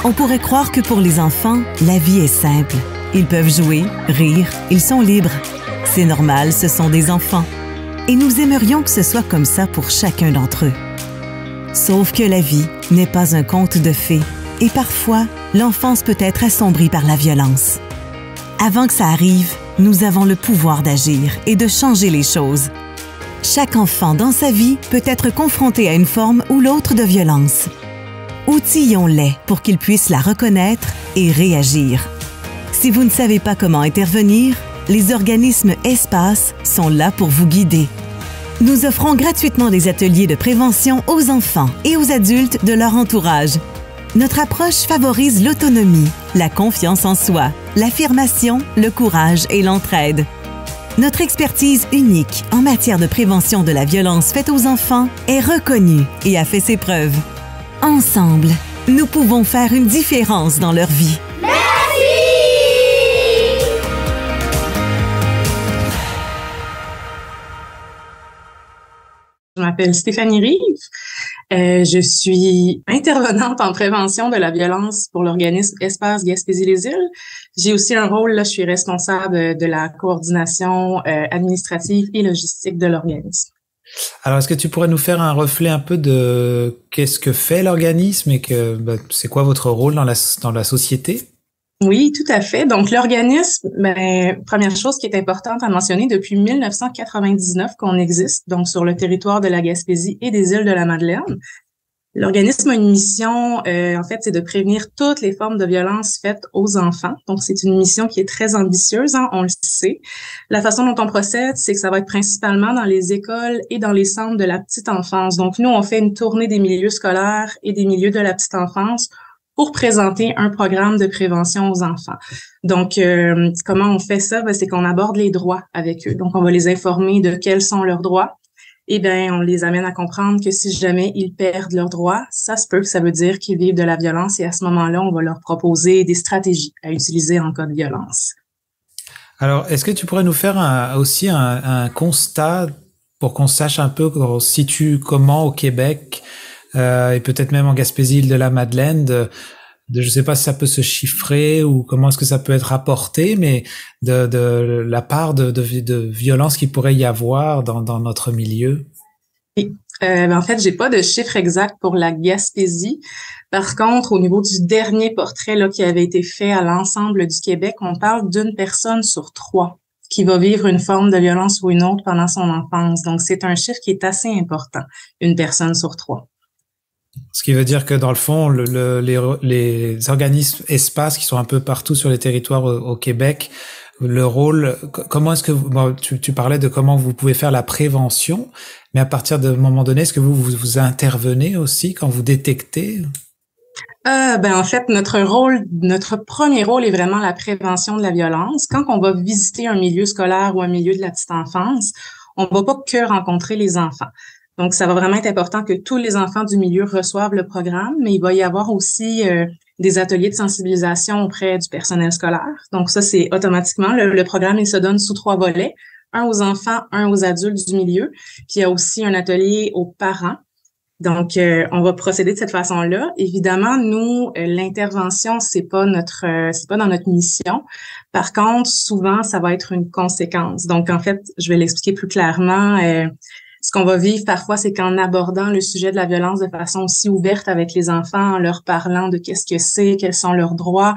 On pourrait croire que pour les enfants, la vie est simple. Ils peuvent jouer, rire, ils sont libres. C'est normal, ce sont des enfants. Et nous aimerions que ce soit comme ça pour chacun d'entre eux. Sauf que la vie n'est pas un conte de fées et parfois, l'enfance peut être assombrie par la violence. Avant que ça arrive, nous avons le pouvoir d'agir et de changer les choses. Chaque enfant dans sa vie peut être confronté à une forme ou l'autre de violence. Outillons-les pour qu'ils puissent la reconnaître et réagir. Si vous ne savez pas comment intervenir, les organismes Espace sont là pour vous guider. Nous offrons gratuitement des ateliers de prévention aux enfants et aux adultes de leur entourage. Notre approche favorise l'autonomie, la confiance en soi, l'affirmation, le courage et l'entraide. Notre expertise unique en matière de prévention de la violence faite aux enfants est reconnue et a fait ses preuves. Ensemble, nous pouvons faire une différence dans leur vie. Je m'appelle Stéphanie Rive. Je suis intervenante en prévention de la violence pour l'organisme Espace Gaspésie-les-Îles. J'ai aussi un rôle, là, je suis responsable de la coordination administrative et logistique de l'organisme. Alors, est-ce que tu pourrais nous faire un reflet un peu de qu'est-ce que fait l'organisme et c'est quoi votre rôle dans la société? Oui, tout à fait. Donc, l'organisme, première chose qui est importante à mentionner, depuis 1999 qu'on existe, donc sur le territoire de la Gaspésie et des îles de la Madeleine. L'organisme a une mission, en fait, c'est de prévenir toutes les formes de violence faites aux enfants. Donc, c'est une mission qui est très ambitieuse, hein, on le sait. La façon dont on procède, c'est que ça va être principalement dans les écoles et dans les centres de la petite enfance. Donc, nous, on fait une tournée des milieux scolaires et des milieux de la petite enfance pour présenter un programme de prévention aux enfants. Donc, comment on fait ça? C'est qu'on aborde les droits avec eux. Donc, on va les informer de quels sont leurs droits. Eh bien, on les amène à comprendre que si jamais ils perdent leurs droits, ça se peut que ça veut dire qu'ils vivent de la violence et à ce moment-là, on va leur proposer des stratégies à utiliser en cas de violence. Alors, est-ce que tu pourrais nous faire aussi un constat pour qu'on sache un peu, qu'on se situe comment au Québec et peut-être même en Gaspésie, île de la Madeleine, je sais pas si ça peut se chiffrer ou comment est-ce que ça peut être apporté, mais de la part de violence qu'il pourrait y avoir dans notre milieu. Oui. En fait, j'ai pas de chiffre exact pour la Gaspésie. Par contre, au niveau du dernier portrait là qui avait été fait à l'ensemble du Québec, on parle d'une personne sur 3 qui va vivre une forme de violence ou une autre pendant son enfance. Donc, c'est un chiffre qui est assez important, une personne sur 3. Ce qui veut dire que dans le fond, les organismes Espace qui sont un peu partout sur les territoires au Québec, le rôle, comment est-ce que tu parlais de comment vous pouvez faire la prévention, mais à partir d'un moment donné, est-ce que vous intervenez aussi quand vous détectez? En fait, notre premier rôle est vraiment la prévention de la violence. Quand on va visiter un milieu scolaire ou un milieu de la petite enfance, on va pas que rencontrer les enfants. Donc, ça va vraiment être important que tous les enfants du milieu reçoivent le programme, mais il va y avoir aussi des ateliers de sensibilisation auprès du personnel scolaire. Donc, ça, c'est automatiquement, le programme, il se donne sous 3 volets, un aux enfants, un aux adultes du milieu, puis il y a aussi un atelier aux parents. Donc, on va procéder de cette façon-là. Évidemment, nous, l'intervention, c'est pas dans notre mission. Par contre, souvent, ça va être une conséquence. Donc, en fait, je vais l'expliquer plus clairement. Ce qu'on va vivre parfois, c'est qu'en abordant le sujet de la violence de façon aussi ouverte avec les enfants, en leur parlant de qu'est-ce que c'est, quels sont leurs droits,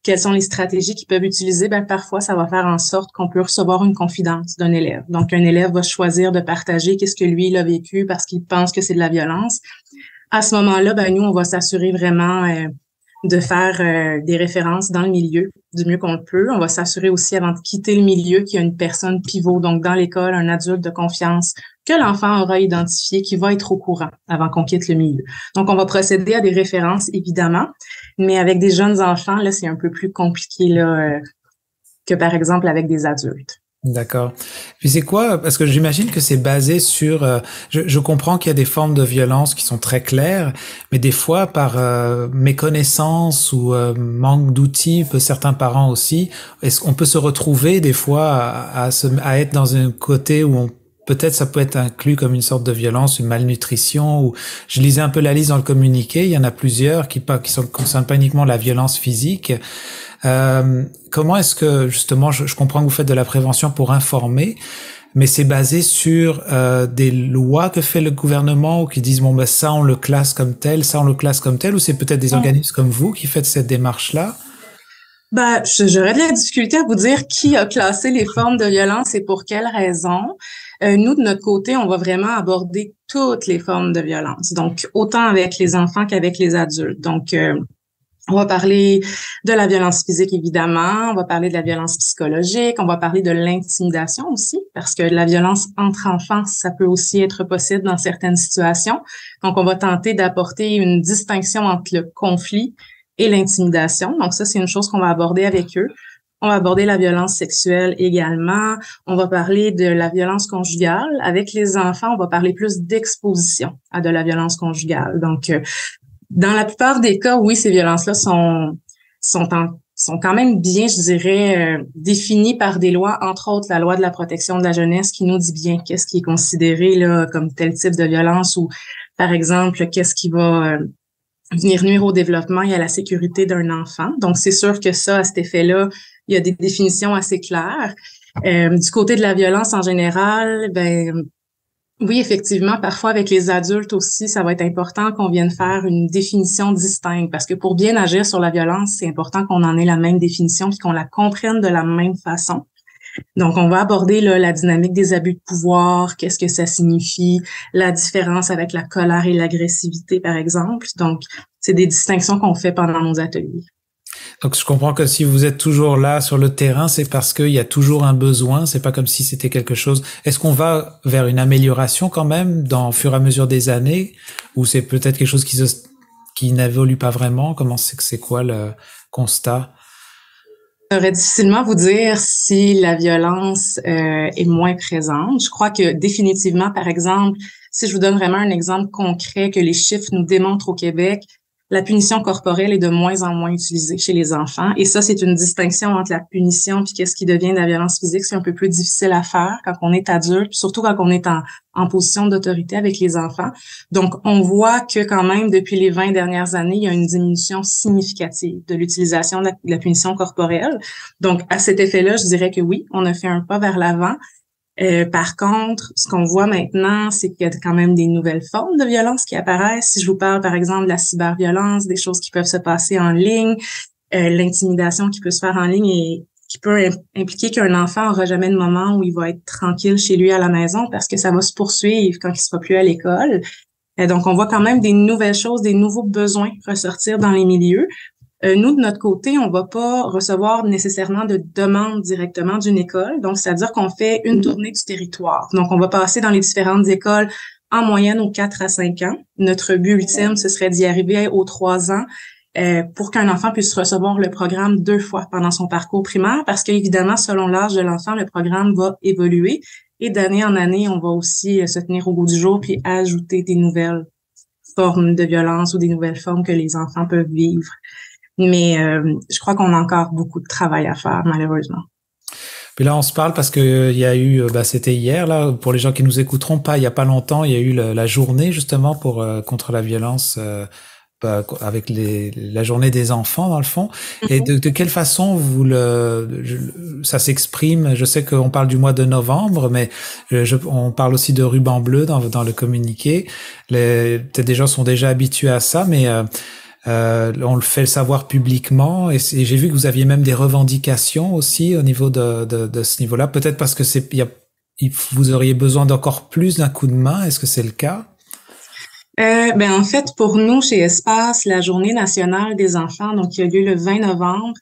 quelles sont les stratégies qu'ils peuvent utiliser, parfois, ça va faire en sorte qu'on peut recevoir une confidence d'un élève. Donc, un élève va choisir de partager qu'est-ce que lui, il a vécu parce qu'il pense que c'est de la violence. À ce moment-là, nous, on va s'assurer vraiment de faire des références dans le milieu du mieux qu'on le peut. On va s'assurer aussi avant de quitter le milieu qu'il y a une personne pivot, donc dans l'école, un adulte de confiance que l'enfant aura identifié, qui va être au courant avant qu'on quitte le milieu. Donc, on va procéder à des références, évidemment, mais avec des jeunes enfants, là, c'est un peu plus compliqué là, que, par exemple, avec des adultes. D'accord. Puis c'est quoi? Parce que j'imagine que c'est basé sur... je comprends qu'il y a des formes de violence qui sont très claires, mais des fois, par méconnaissance ou manque d'outils, certains parents aussi, est-ce qu'on peut se retrouver des fois à être dans un côté où peut-être ça peut être inclus comme une sorte de violence, une malnutrition. Ou je lisais un peu la liste dans le communiqué. Il y en a plusieurs qui concernent pas uniquement la violence physique. Comment est-ce que justement, je comprends que vous faites de la prévention pour informer, mais c'est basé sur des lois que fait le gouvernement ou qui disent bon ben ça on le classe comme tel, ça on le classe comme tel, ou c'est peut-être des organismes comme vous qui faites cette démarche-là? Ben, j'aurais de la difficulté à vous dire qui a classé les formes de violence et pour quelles raisons. Nous, de notre côté, on va vraiment aborder toutes les formes de violence, donc autant avec les enfants qu'avec les adultes. Donc, on va parler de la violence physique, évidemment, on va parler de la violence psychologique, on va parler de l'intimidation aussi, parce que la violence entre enfants, ça peut aussi être possible dans certaines situations. Donc, on va tenter d'apporter une distinction entre le conflit et l'intimidation. Donc ça, c'est une chose qu'on va aborder avec eux. On va aborder la violence sexuelle également. On va parler de la violence conjugale. Avec les enfants, on va parler plus d'exposition à de la violence conjugale. Donc, dans la plupart des cas, oui, ces violences-là sont quand même bien, je dirais, définies par des lois, entre autres la loi de la protection de la jeunesse qui nous dit bien qu'est-ce qui est considéré là comme tel type de violence ou, par exemple, qu'est-ce qui va venir nuire au développement et à la sécurité d'un enfant. Donc, c'est sûr que ça, à cet effet-là, il y a des définitions assez claires. Du côté de la violence en général, ben oui, effectivement, parfois avec les adultes aussi, ça va être important qu'on vienne faire une définition distincte parce que pour bien agir sur la violence, c'est important qu'on en ait la même définition puis qu'on la comprenne de la même façon. Donc, on va aborder là, la dynamique des abus de pouvoir, qu'est-ce que ça signifie, la différence avec la colère et l'agressivité, par exemple. Donc, c'est des distinctions qu'on fait pendant nos ateliers. Donc, je comprends que si vous êtes toujours là sur le terrain, c'est parce qu'il y a toujours un besoin. C'est pas comme si c'était quelque chose. Est-ce qu'on va vers une amélioration quand même au fur et à mesure des années, ou c'est peut-être quelque chose qui n'évolue pas vraiment? C'est quoi le constat? Je saurais difficilement vous dire si la violence est moins présente. Je crois que définitivement, par exemple, si je vous donne vraiment un exemple concret que les chiffres nous démontrent au Québec, la punition corporelle est de moins en moins utilisée chez les enfants. Et ça, c'est une distinction entre la punition puis qu'est-ce qui devient de la violence physique. C'est un peu plus difficile à faire quand on est adulte, puis surtout quand on est en position d'autorité avec les enfants. Donc, on voit que quand même, depuis les 20 dernières années, il y a une diminution significative de l'utilisation de la punition corporelle. Donc, à cet effet-là, je dirais que oui, on a fait un pas vers l'avant. Par contre, ce qu'on voit maintenant, c'est qu'il y a quand même des nouvelles formes de violence qui apparaissent. Si je vous parle, par exemple, de la cyberviolence, des choses qui peuvent se passer en ligne, l'intimidation qui peut se faire en ligne et qui peut impliquer qu'un enfant n'aura jamais de moment où il va être tranquille chez lui à la maison parce que ça va se poursuivre quand il sera plus à l'école. Donc, on voit quand même des nouvelles choses, des nouveaux besoins ressortir dans les milieux. Nous, de notre côté, on va pas recevoir nécessairement de demande directement d'une école. Donc, c'est-à-dire qu'on fait une tournée du territoire. Donc, on va passer dans les différentes écoles en moyenne aux 4 à 5 ans. Notre but ultime, ce serait d'y arriver aux 3 ans pour qu'un enfant puisse recevoir le programme 2 fois pendant son parcours primaire parce qu'évidemment, selon l'âge de l'enfant, le programme va évoluer. Et d'année en année, on va aussi se tenir au goût du jour puis ajouter des nouvelles formes de violence ou des nouvelles formes que les enfants peuvent vivre. Mais je crois qu'on a encore beaucoup de travail à faire, malheureusement. Puis là, on se parle parce que il y a eu, c'était hier là, pour les gens qui nous écouteront pas, il y a pas longtemps, il y a eu la journée justement pour contre la violence, avec la journée des enfants dans le fond. Et de quelle façon ça s'exprime? Je sais qu'on parle du mois de novembre, mais on parle aussi de ruban bleu dans le communiqué. Peut-être des gens sont déjà habitués à ça, mais on le fait savoir publiquement et j'ai vu que vous aviez même des revendications aussi au niveau de ce niveau-là. Peut-être parce que vous auriez besoin d'encore plus d'un coup de main. Est-ce que c'est le cas? En fait, pour nous, chez Espace, la Journée nationale des enfants, donc qui a lieu le 20 novembre,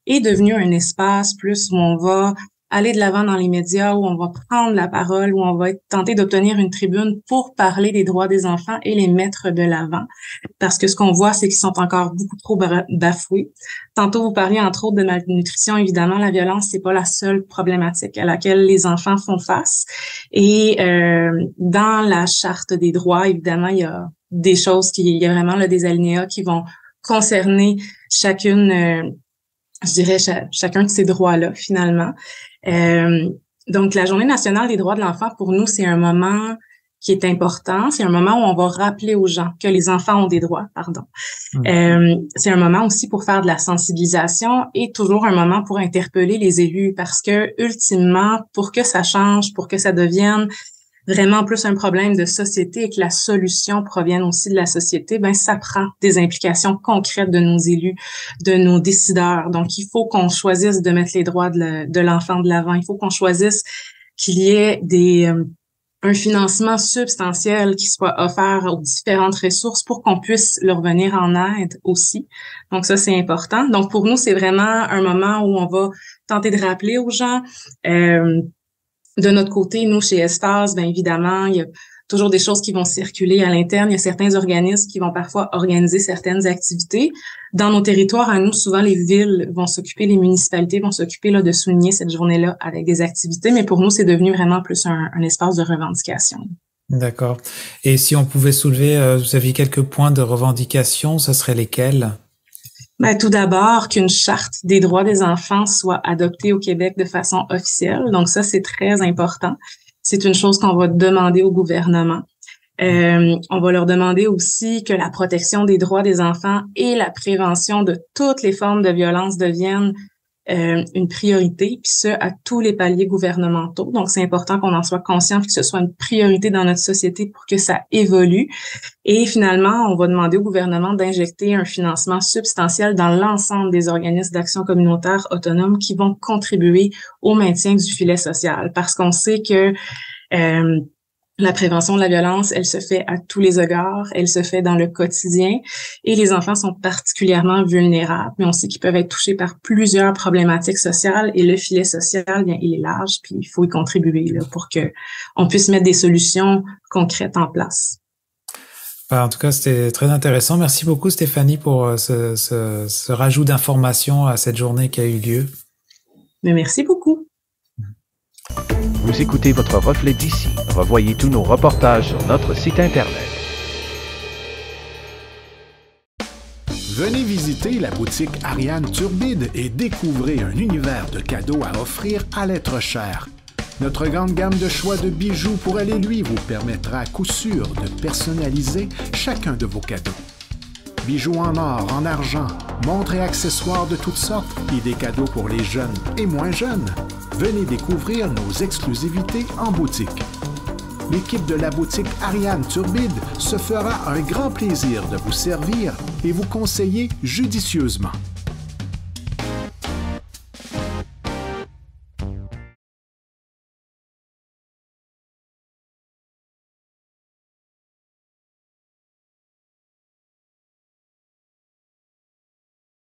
est devenue un espace plus où on va aller de l'avant dans les médias, où on va prendre la parole, où on va tenter d'obtenir une tribune pour parler des droits des enfants et les mettre de l'avant. Parce que ce qu'on voit, c'est qu'ils sont encore beaucoup trop bafoués. Tantôt, vous parliez entre autres de malnutrition. Évidemment, la violence, c'est pas la seule problématique à laquelle les enfants font face. Et dans la Charte des droits, évidemment, il y a des choses il y a vraiment là, des alinéas qui vont concerner chacune, je dirais, chacun de ces droits-là, finalement. Donc, la Journée nationale des droits de l'enfant, pour nous, c'est un moment qui est important. C'est un moment où on va rappeler aux gens que les enfants ont des droits, pardon. C'est un moment aussi pour faire de la sensibilisation et toujours un moment pour interpeller les élus parce que, ultimement, pour que ça change, pour que ça devienne vraiment plus un problème de société et que la solution provienne aussi de la société, ben ça prend des implications concrètes de nos élus, de nos décideurs. Donc, il faut qu'on choisisse de mettre les droits de l'enfant de l'avant. Il faut qu'on choisisse qu'il y ait un financement substantiel qui soit offert aux différentes ressources pour qu'on puisse leur venir en aide aussi. Donc ça, c'est important. Donc pour nous, c'est vraiment un moment où on va tenter de rappeler aux gens. De notre côté, nous, chez Espace, bien évidemment, il y a toujours des choses qui vont circuler à l'interne. Il y a certains organismes qui vont parfois organiser certaines activités. Dans nos territoires, à nous, souvent, les villes vont s'occuper, les municipalités vont s'occuper là de souligner cette journée-là avec des activités. Mais pour nous, c'est devenu vraiment plus un espace de revendication. D'accord. Et si on pouvait soulever, vous aviez quelques points de revendication, ça serait lesquels? Ben, tout d'abord, qu'une charte des droits des enfants soit adoptée au Québec de façon officielle. Donc ça, c'est très important. C'est une chose qu'on va demander au gouvernement. On va leur demander aussi que la protection des droits des enfants et la prévention de toutes les formes de violence deviennent une priorité, puis ce, à tous les paliers gouvernementaux. Donc, c'est important qu'on en soit conscient, que ce soit une priorité dans notre société pour que ça évolue. Et finalement, on va demander au gouvernement d'injecter un financement substantiel dans l'ensemble des organismes d'action communautaire autonomes qui vont contribuer au maintien du filet social. Parce qu'on sait que la prévention de la violence, elle se fait à tous les égards, elle se fait dans le quotidien et les enfants sont particulièrement vulnérables. Mais on sait qu'ils peuvent être touchés par plusieurs problématiques sociales et le filet social, bien, il est large puis il faut y contribuer là, pour que on puisse mettre des solutions concrètes en place. En tout cas, c'était très intéressant. Merci beaucoup Stéphanie pour ce rajout d'informations à cette journée qui a eu lieu. Mais merci beaucoup. Vous écoutez votre reflet d'ici. Revoyez tous nos reportages sur notre site Internet. Venez visiter la boutique Ariane Turbide et découvrez un univers de cadeaux à offrir à l'être cher. Notre grande gamme de choix de bijoux pour aller lui vous permettra à coup sûr de personnaliser chacun de vos cadeaux. Bijoux en or, en argent, montres et accessoires de toutes sortes et des cadeaux pour les jeunes et moins jeunes. Venez découvrir nos exclusivités en boutique. L'équipe de la boutique Ariane Turbide se fera un grand plaisir de vous servir et vous conseiller judicieusement.